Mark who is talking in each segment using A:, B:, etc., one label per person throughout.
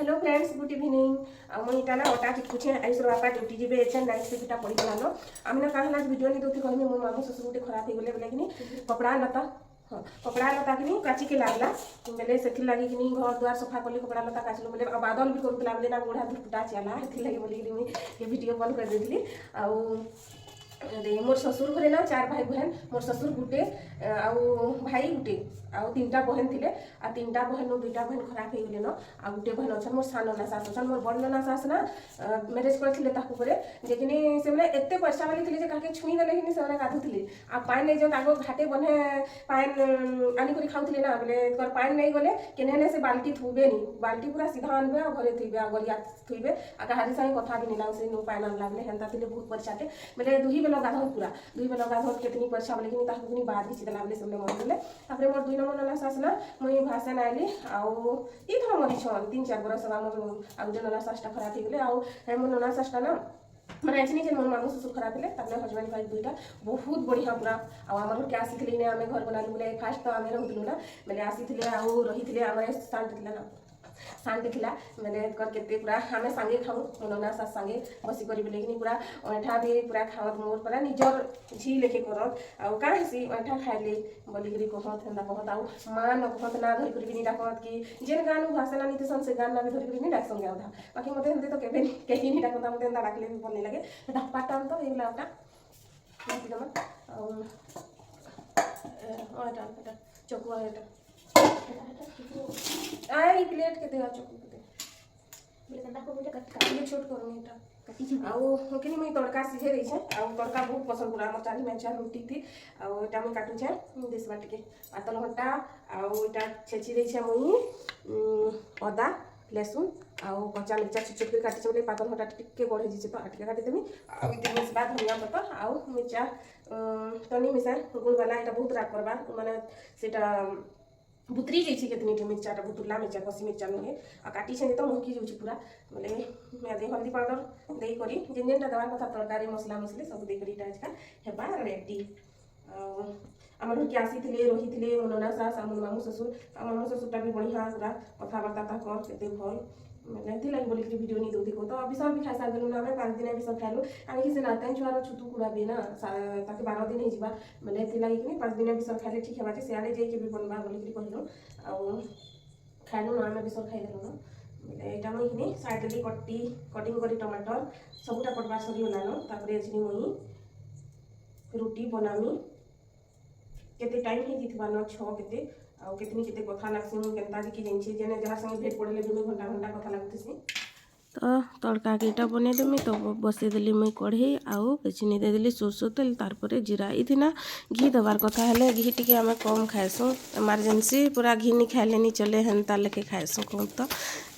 A: Hello friends, good evening. मुझे इटा ना अटा टिकुचे आयुष बापा ड्यूटी जीवे एछन नाइट से पिटा पड़ी गलानो आम ना काहला वीडियो नहीं दोती कहमी मोर मामू ससुर गुटे खराब हो गले बोले कि कपड़ा लता हाँ कपड़ा लता कि काची के लागला बोले से लगी कि घर द्वार सफा कली कपड़ा लता काचलो बोले बादल भी करूला बोले ना गोड़ा धुटा चला हेथि लगी बोली कि ये वीडियो कॉल कर देली आ मोर ससुर घरे ना 4 भाई बहन मोर ससुर गुटे आउ भाई गुटे आउ 3टा बहन थिले आ 3टा बहन 2टा बहन खराब हो गले न आ गुटे बहन अच्छा मोर सानो ना सास अच्छा मोर बड़ ना सास ना मैरिज करथिले ताकू करे जेकिनी से माने एत्ते पैसा वाली थिले जे काके छुई देले हिनी से गाधुथिले आ पानी नै जो ताको घाटे बने पानी आनी करी खाउथिले ना बोले कर पानी नै गले केने से बाल्टी थुबे नी बाल्टी पूरा सीधा आनबे आ घरे थुबे आ गलिया थुबे आ कहारी साई कथा भी निला से नो पानी लागले हेंता थिले बहुत परछाटे बोले दुही बेलो गाधो पूरा दुही बेलो गाधो केतनी परछा बोले कि ताकू नि बाद भी चितला बोले सबले मन बोले तापरे मोर 2 नंबर नला सास ना मुई भाषण आइली आउ ई थर मरी छन 3-4 बरस बा मोर आ गुटे नला सासटा खराब हो गले आउ मोर नला सासटा ना মানে এসে যে মোর মামু শ্বশুর খারাপ হলে তারপরে হজবেন্ড ওয়াইফ দুইটা বহুত বড়িয়া পুরা আমার ঘরকে আসিলে না আমি ঘর বনালু বলে ফার্স্ট তো আমি রহুলু না মানে আসিলে আউ রহিলে আমার শান্তি ଥିଲା না शांति थिला मैंने कर केते पूरा हमें संगे खाऊ मनना सा संगे बसी करी बोले कि पूरा अंठा भी पूरा खावत मोर पूरा निजर झी लेके करत आ का हसी अंठा खाइले बोली करी कहत हंदा कहत आउ मां न कहत ना धरि करी नि डाकत कि जेन गान भाषा ना नीति से गान ना भी धरि करी नि डाक संगे आधा बाकी मते हंदे तो केबे केही नि डाकत मते हंदा डाकले भी बोलने लगे डप्पा टाम तो एला ओटा नाति गम ओटा ओटा चकुआ ओटा आई प्लेट के देगा चोकू के दे बोले कंदा को बोले काटी छोट करूनी एटा काटी छ आउ होकनी मई तड़का सिझे दै छै आउ तड़का बहुत पसंद पूरा हमर चारी में चार रोटी थी आउ एटा मई काटू छै देश बाट के पातल हटा आउ एटा छेची दै छै मई अदा लहसुन आउ कच्चा मिर्चा छोट छोट के काटी छै बोले पातल हटा टिके बड़ हे जे तो आटिका काटी देमी आउ इते मिस बाद धनिया पत्ता आउ मिर्चा तनी मिसा गुड़ वाला एटा बहुत राग करबा माने सेटा बुतरी जाइए कितनी मिर्चाटा बुतुरला मिर्चा कसी मिर्चा नुहे आ काटी से तो मुहकी जाऊँ पूरा बोले मैं हल्दी पाउडर दे करी जेन जेनटा देवार कथा तरकारी मसला मसली सब देकरी आजका हेबा रेडी आम घर के आसी रही मोर नना सास मोर मामू ससुर मामू ससुरटा भी बढ़िया पूरा कथबार्ता कर केते भल मैंने लगे बोली कि वीडियो नहीं दूती को तो अभी सब भी खाई सार देलु ना 5 दिन भी सब खाइलु आनी कि से नातन छुआर छुतु कुड़ा भी ना ताकि 12 दिन ही जीवा मैंने एथि लगे कि 5 दिन भी सब खाइले ठीक है बाटे सियाले जे के भी बनबा बोली कि कहलो आ खाइलु ना मैं भी सब खाई देलु ना मैंने एटा मई कि साइड ली कटिंग करी टमाटर सबुटा पटवा सरी होलानो तापरे एछनी मई रोटी बनामी केते टाइम ही जितबा न 6 केते आ केतनी केते कथा लागसी मु केनता कि जेनछि जेने जहां संगे भेट पड़ले भी घंटा घंटा कथा लागतिसी तो तड़का केटा बने देमी तो बसे देली मुई कढ़ई आउ चिनी दे देली सोरस तेल तारपरे जीरा इथिना घी दबार कथा हेले घी टिके आमे कम खाएसु इमरजेंसी पूरा घी नहीं खाइले नहीं चले हेन्ता लेके खाएसु कम तो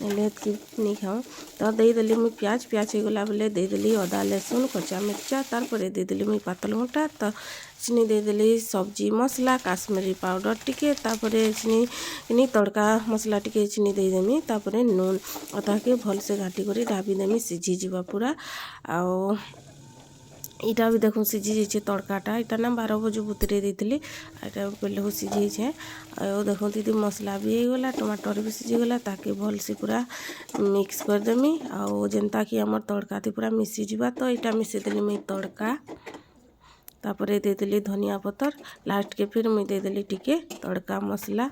A: नेले कि नहीं खाऊँ तो दे देली मुई प्याज हो गला बोले दे देली अदा लहसुन कच्चा मिर्चा तारपरे दे देली मुई पातल घंटा तो चिनी दे देली सब्जी मसला काश्मीरी पाउडर टिके तापरे चिनी तड़का मसला टिके चिनी दे देमी तापरे नून अता के भल से घाटी करी ढाबी देमी सिझी जीवा पूरा आओ इटा भी देखो सिझी जाइए तड़काटा इटा ना 12 बजे बुतरे देती इटा पहले सिझे छे और देखो दीदी मसला भी गला टमाटर भी सिझीगला ताकि भल से पूरा मिक्स करदेमी आउ जेनता कि आमर तड़का थी पूरा मिसी जीवा तो इटा मिसे देली मुई तड़का तापरे दे देली धनिया पतर लास्ट के फिर मुई दे देली टिके तड़का मसला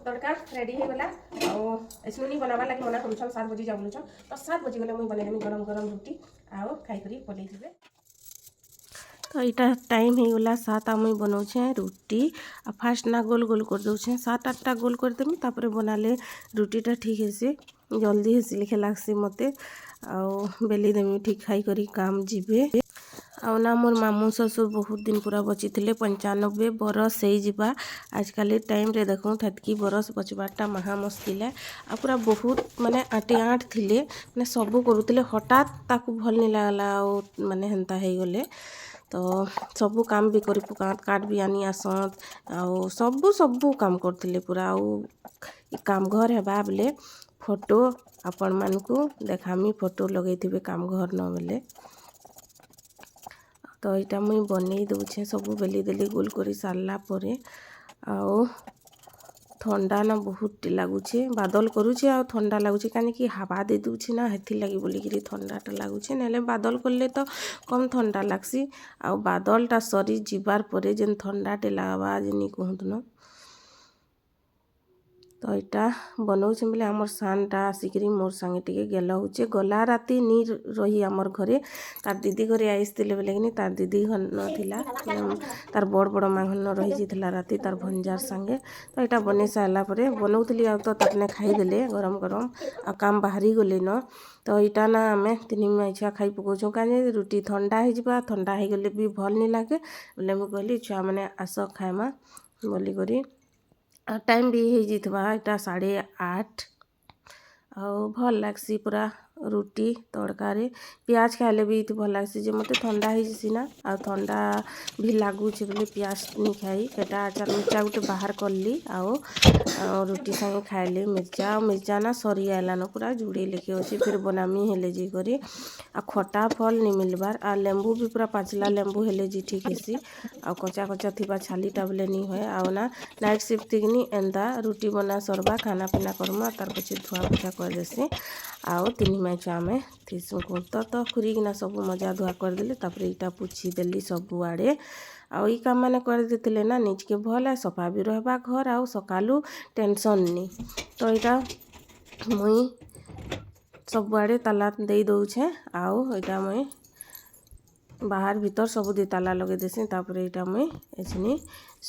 A: तड़का रेडी हो गला और ऐसे नहीं बनावा लगे मना करूँ 7 बजे जाऊँ तो 7 बजे गले मुई बनेदेमी गरम गरम रोटी आउ खाई करी पलि जीवे तो इटा टाइम हो गला 7 मुई बनाऊे रुटी आ फास्ट ना गोल गोल कर दूचे 7-8टा गोल कर देमी तापरे बनाले रुटीटा ठीक है से जल्दी हेसी लिखे लागसी मते आउ बेली देमी ठीक खाई करी काम जीवे आउ ना मोर मामू ससुर बहुत दिन पूरा बची थे 95 बरस हो जावा आजकल टाइम रे देखूँ थतकी बरस बचवाटा महा मुस्किल है आ पूरा बहुत माने आठ थिले माने सबू करुले हठात ताकू भल नहीं लगला माने हेन्ता हो गले तो सबू काम भी करी पकात काट भी आनी आसत आउ सबू काम करते पूरा आउ काम घर हेबा बेले फोटो आपण मानकू देखामी फोटो लगे थे काम घर न बेले तो यहाँ मुई बन दूचे सब बेली देली गोल कर सारा आओ ठंडा ना बहुत लगुचे बादल करुचे आ ठंडा लगुचे कहीं हवा दे दूचे ना हेथि लगी बोलिकी ठंडाटा लगुचे ना बादल करले तो कम ठंडा लगसी आ बादलटा सरी जीवार परे जेन ठंडाटे लगवा जे कहतु न तो यहाँ बनाऊे बोले आमर सानटा आसिकी मोर संगे टिके गेल होचे गला राति नी रही आमर घरे तार दीदी घरे आईसते बोले कि तार दीदी घर नाला तार बड़ बड़ माँ घर रही जाता राति तार भंजार संगे तो यहाँ बन सारापर बनाऊली आ तो तापने खाईदे गरम गरम आ काम बाहरी गले न तो यहाँ ना आम तीन माई छुआ खाई पकाऊँ कहीं रुटी ठंडा हो गले भी भल नहीं लगे बोले मुझे कहली छुआ मैंने आस खाएमा बोलिकी टाइम भी हो जाइए यहाँ 8:30 आउ भल लगसी पूरा रुटी तड़कारे प्याज खाइले भी भल लगसी जे मते ठंडा हो ना आ ठंडा भी लगुचे बोले प्याज नहीं खाई केटा आचार मिर्चा गोटे बाहर कली आओ रुटी संगे खाइले मिर्चा ना सरी आइलान पूरा जुड़े लेके अच्छे फिर बनामी हेले जी करी आ खटा फल नहीं मिलबार आ लेंबू भी पूरा पाचला लेंबू हेले जी ठीक हेसी आ कचा कचा थी छालीटा बोले नहीं हुए आओ ना नाइट शिफ्ट थी एंता रुटी बना सरवा खाना पीना करमा तार पछे धुआ पुछा कर देसी आओ तीन माई छुआ में थीसु तो खुरीकिना सब मजा धुआ करदे तापर यहाँ पोछी देली सब आड़े आई काम मैंने कर देते ना निज के भल है सफा भी रहबा घर आउ सकालू टेंशन नहीं तो यहाँ मुई सब आड़े ताला दे दौछे आउ यहाँ मुई बाहर भीतर सब दी ताला लगे देसी तापर यहाँ मुई एछनी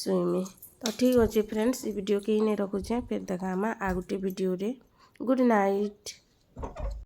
A: सुईमी तो ठीक अच्छे फ्रेंड्स वीडियो के नहीं रखुचे फिर देखा आ गोटे वीडियो रे गुड नाइट।